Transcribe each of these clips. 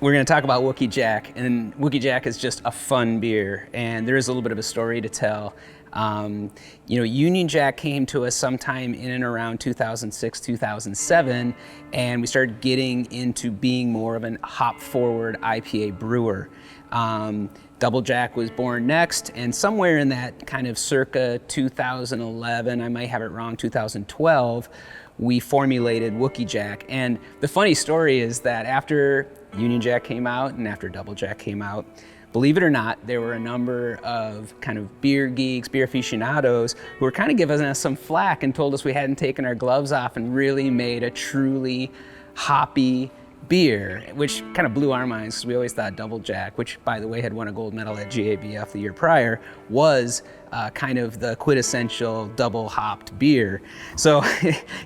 We're going to talk about Wookey Jack, and Wookey Jack is just a fun beer, and there is a little bit of a story to tell. Union Jack came to us sometime in and around 2006, 2007, and we started getting into being more of an hop-forward IPA brewer. Double Jack was born next, and somewhere in that kind of circa 2011, I might have it wrong, 2012, we formulated Wookey Jack. And the funny story is that after Union Jack came out and after Double Jack came out, believe it or not, there were a number of kind of beer geeks, beer aficionados who were kind of giving us some flack and told us we hadn't taken our gloves off and really made a truly hoppy beer, which kind of blew our minds because we always thought Double Jack, which by the way had won a gold medal at GABF the year prior, was kind of the quintessential double hopped beer. So,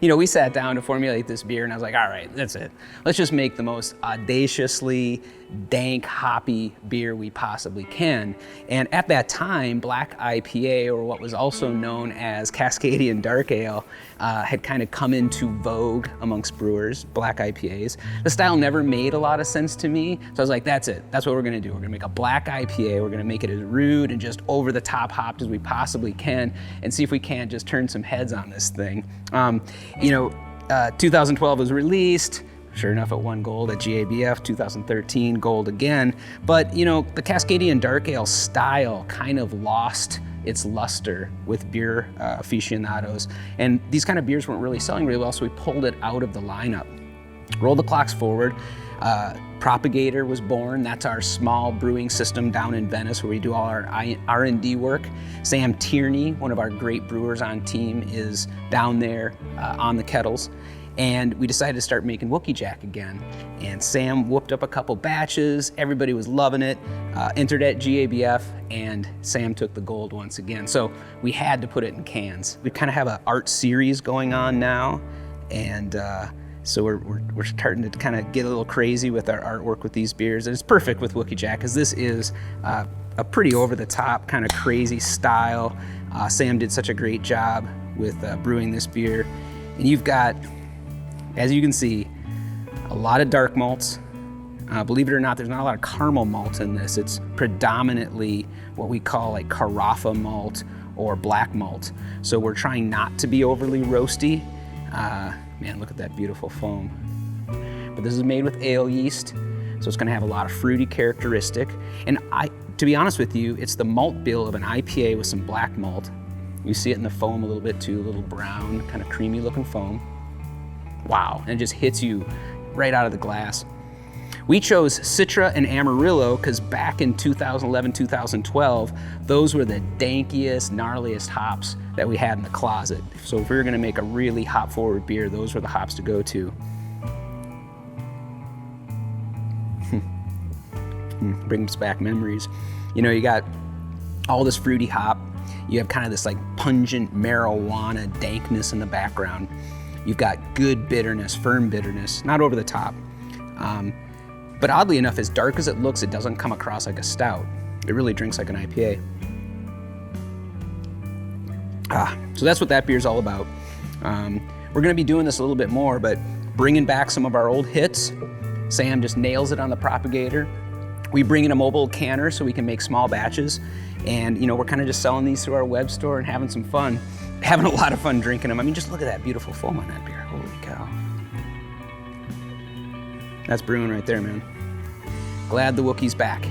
we sat down to formulate this beer and I was like, all right, that's it. Let's just make the most audaciously dank, hoppy beer we possibly can. And at that time, Black IPA, or what was also known as Cascadian Dark Ale, had kind of come into vogue amongst brewers, Black IPAs. The style never made a lot of sense to me, so I was like, that's it. That's what we're gonna do. We're gonna make a Black IPA. We're gonna make it as rude and just over the top hopped as we possibly can and see if we can't just turn some heads on this thing. 2012 was released. Sure enough, it won gold at GABF. 2013, gold again. But the Cascadian Dark Ale style kind of lost its luster with beer aficionados. And these kind of beers weren't really selling really well, so we pulled it out of the lineup. Roll the clocks forward. Propagator was born. That's our small brewing system down in Venice where we do all our R&D work. Sam Tierney, one of our great brewers on team, is down there on the kettles. And we decided to start making Wookey Jack again. And Sam whooped up a couple batches. Everybody was loving it. Entered at GABF, and Sam took the gold once again. So we had to put it in cans. We kind of have an art series going on now, and so we're starting to kind of get a little crazy with our artwork with these beers. And it's perfect with Wookey Jack because this is a pretty over-the-top kind of crazy style. Sam did such a great job with brewing this beer. And you've got, as you can see, a lot of dark malts. Believe it or not, there's not a lot of caramel malt in this. It's predominantly what we call like carafa malt or black malt. So we're trying not to be overly roasty. Man, look at that beautiful foam. But this is made with ale yeast, so it's gonna have a lot of fruity characteristic. And to be honest with you, it's the malt bill of an IPA with some black malt. You see it in the foam a little bit too, a little brown, kind of creamy looking foam. Wow, and it just hits you right out of the glass. We chose Citra and Amarillo because back in 2011, 2012, those were the dankiest, gnarliest hops that we had in the closet. So if we were gonna make a really hop-forward beer, those were the hops to go to. Brings back memories. You got all this fruity hop. You have kind of this like pungent marijuana dankness in the background. You've got good bitterness, firm bitterness, not over the top. But oddly enough, as dark as it looks, it doesn't come across like a stout. It really drinks like an IPA. So that's what that beer's all about. We're gonna be doing this a little bit more, but bringing back some of our old hits. Sam just nails it on the Propagator. We bring in a mobile canner so we can make small batches. And we're kind of just selling these through our web store and having some fun. Having a lot of fun drinking them. I mean, just look at that beautiful foam on that beer. Holy cow. That's brewing right there, man. Glad the Wookie's back.